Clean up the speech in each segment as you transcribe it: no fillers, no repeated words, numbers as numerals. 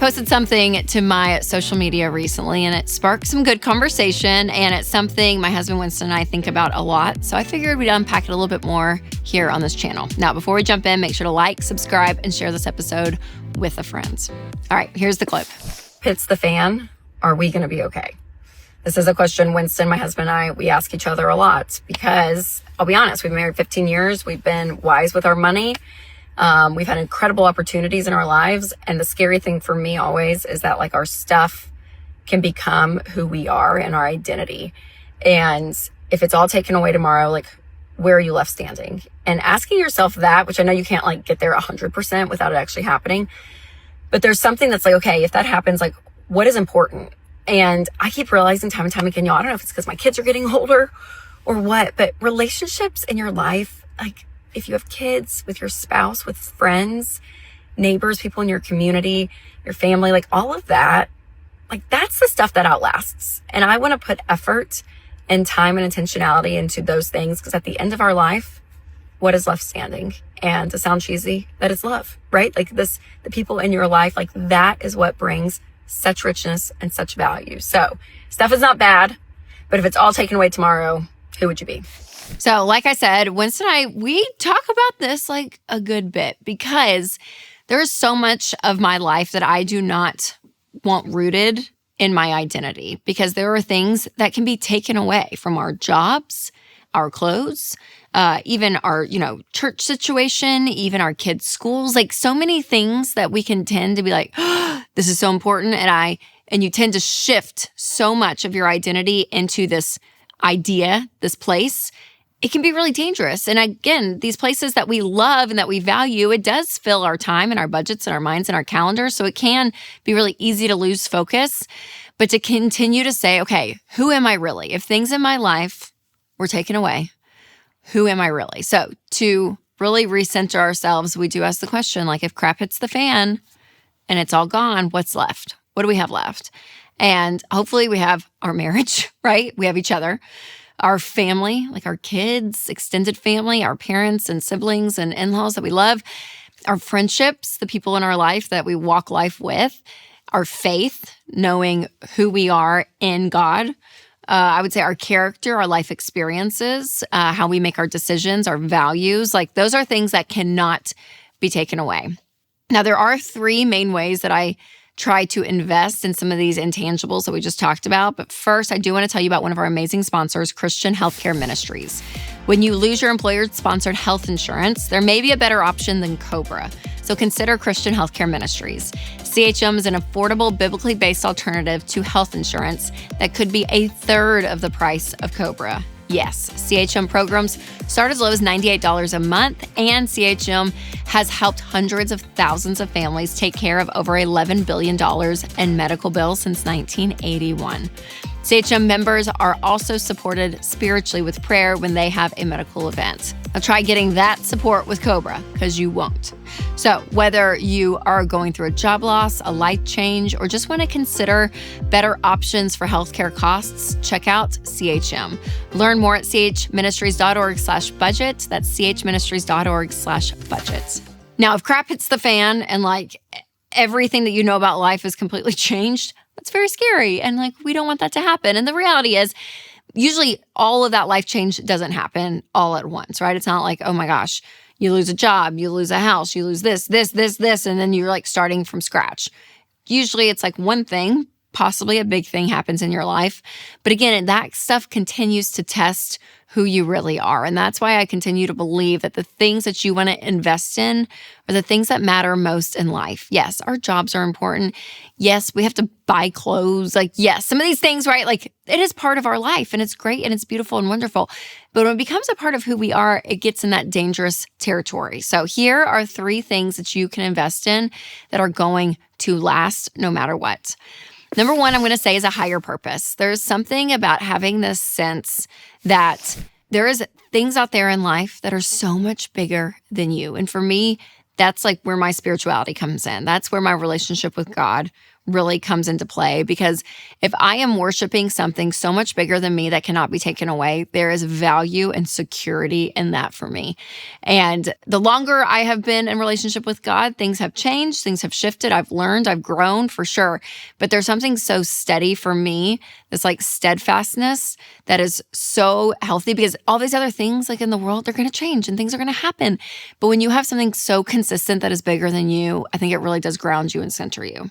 posted something to my social media recently, and it sparked some good conversation, and it's something my husband Winston and I think about a lot. So I figured we'd unpack it a little bit more here on this channel. Now, before we jump in, make sure to like, subscribe, and share this episode with a friend. All right, here's the clip. Hits the fan. Are we going to be okay? This is a question Winston, my husband, and I, we ask each other a lot because I'll be honest, we've been married 15 years. We've been wise with our money. We've had incredible opportunities in our lives. And the scary thing for me always is that like our stuff can become who we are and our identity. And if it's all taken away tomorrow, like where are you left standing? And asking yourself that, which I know you can't like get there 100% without it actually happening. But there's something that's like, okay, if that happens, like what is important? And I keep realizing time and time again, y'all, I don't know if it's because my kids are getting older or what, but relationships in your life, like if you have kids, with your spouse, with friends, neighbors, people in your community, your family, like all of that, like that's the stuff that outlasts. And I want to put effort and time and intentionality into those things because at the end of our life, what is left standing? And to sound cheesy, that is love, right? Like the people in your life, like that is what brings such richness and such value. So stuff is not bad, but if it's all taken away tomorrow, who would you be? So like I said, Winston and I, we talk about this like a good bit because there is so much of my life that I do not want rooted in my identity because there are things that can be taken away from our jobs, our clothes, even our, church situation, even our kids' schools, like so many things that we can tend to be like, oh, this is so important. And you tend to shift so much of your identity into this idea, this place. It can be really dangerous. And again, these places that we love and that we value, it does fill our time and our budgets and our minds and our calendars. So it can be really easy to lose focus, but to continue to say, okay, who am I really? If things in my life were taken away, who am I really? So to really recenter ourselves, we do ask the question, like if crap hits the fan and it's all gone, what's left? What do we have left? And hopefully we have our marriage, right? We have each other. Our family, like our kids, extended family, our parents and siblings and in-laws that we love, our friendships, the people in our life that we walk life with, our faith, knowing who we are in God. I would say our character, our life experiences, how we make our decisions, our values, like those are things that cannot be taken away. Now, there are three main ways that I try to invest in some of these intangibles that we just talked about. But first, I do want to tell you about one of our amazing sponsors, Christian Healthcare Ministries. When you lose your employer-sponsored health insurance, there may be a better option than Cobra. So consider Christian Healthcare Ministries. CHM is an affordable, biblically based alternative to health insurance that could be a third of the price of Cobra. Yes, CHM programs start as low as $98 a month, and CHM has helped hundreds of thousands of families take care of over $11 billion in medical bills since 1981. CHM members are also supported spiritually with prayer when they have a medical event. Now try getting that support with Cobra, because you won't. So whether you are going through a job loss, a life change, or just want to consider better options for healthcare costs, check out CHM. Learn more at chministries.org/budget. That's chministries.org/budget. Now, if crap hits the fan and like everything that you know about life is completely changed, that's very scary. And like, we don't want that to happen. And the reality is, usually all of that life change doesn't happen all at once, right? It's not like, oh my gosh, you lose a job, you lose a house, you lose this, and then you're like starting from scratch. Usually it's like one thing, possibly a big thing happens in your life. But again, that stuff continues to test who you really are. And that's why I continue to believe that the things that you want to invest in are the things that matter most in life. Yes, our jobs are important. Yes, we have to buy clothes. Like, yes, some of these things, right? Like, it is part of our life and it's great and it's beautiful and wonderful. But when it becomes a part of who we are, it gets in that dangerous territory. So here are 3 things that you can invest in that are going to last no matter what. Number 1, I'm going to say is a higher purpose. There's something about having this sense that there is things out there in life that are so much bigger than you. And for me, that's like where my spirituality comes in. That's where my relationship with God really comes into play, because if I am worshiping something so much bigger than me that cannot be taken away, there is value and security in that for me. And the longer I have been in relationship with God, things have changed, things have shifted, I've learned, I've grown for sure. But there's something so steady for me, this like steadfastness that is so healthy, because all these other things like in the world, they're going to change and things are going to happen. But when you have something so consistent that is bigger than you, I think it really does ground you and center you.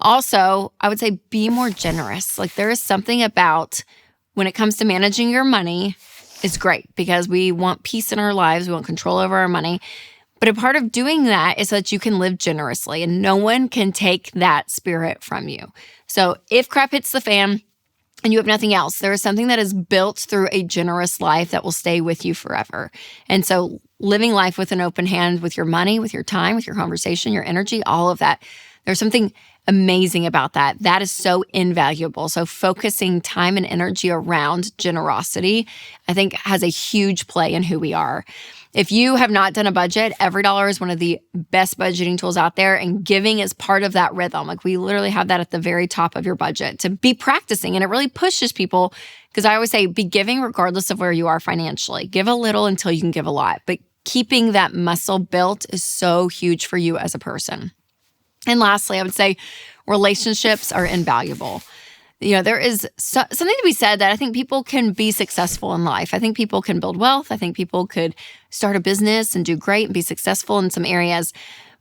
Also, I would say be more generous. Like there is something about when it comes to managing your money is great, because we want peace in our lives. We want control over our money. But a part of doing that is so that you can live generously, and no one can take that spirit from you. So if crap hits the fan and you have nothing else, there is something that is built through a generous life that will stay with you forever. And so living life with an open hand with your money, with your time, with your conversation, your energy, all of that, there's something amazing about that. That is so invaluable. So focusing time and energy around generosity, I think has a huge play in who we are. If you have not done a budget, EveryDollar is one of the best budgeting tools out there, and giving is part of that rhythm. Like we literally have that at the very top of your budget to be practicing, and it really pushes people, because I always say be giving regardless of where you are financially. Give a little until you can give a lot, but keeping that muscle built is so huge for you as a person. And lastly, I would say relationships are invaluable. You know, there is something to be said that I think people can be successful in life. I think people can build wealth. I think people could start a business and do great and be successful in some areas.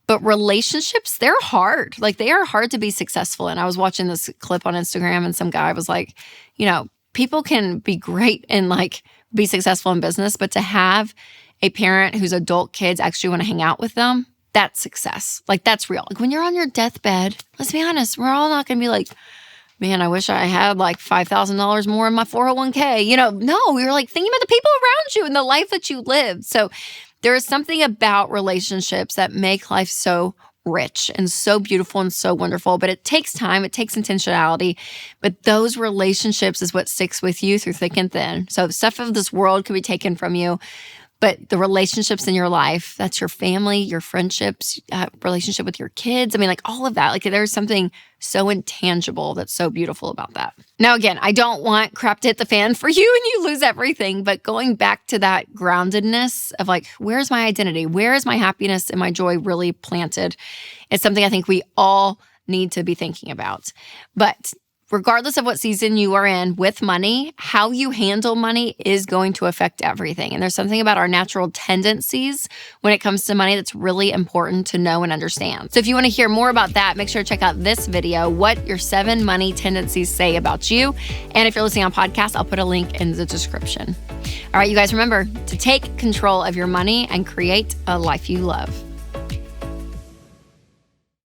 But relationships, they're hard. Like they are hard to be successful in. I was watching this clip on Instagram and some guy was like, you know, people can be great and like be successful in business, but to have a parent whose adult kids actually want to hang out with them, that's success. Like that's real. Like when you're on your deathbed, let's be honest, we're all not going to be like, man, I wish I had like $5,000 more in my 401k. You know, no, you're like thinking about the people around you and the life that you lived. So there is something about relationships that make life so rich and so beautiful and so wonderful, but it takes time, it takes intentionality, but those relationships is what sticks with you through thick and thin. So stuff of this world could be taken from you, but the relationships in your life, that's your family, your friendships, relationship with your kids. I mean, like all of that, like there's something so intangible that's so beautiful about that. Now, again, I don't want crap to hit the fan for you and you lose everything, but going back to that groundedness of like, where's my identity? Where is my happiness and my joy really planted? It's something I think we all need to be thinking about. But regardless of what season you are in with money, how you handle money is going to affect everything. And there's something about our natural tendencies when it comes to money that's really important to know and understand. So if you want to hear more about that, make sure to check out this video, what your 7 money tendencies say about you. And if you're listening on podcast, I'll put a link in the description. All right, you guys, remember to take control of your money and create a life you love.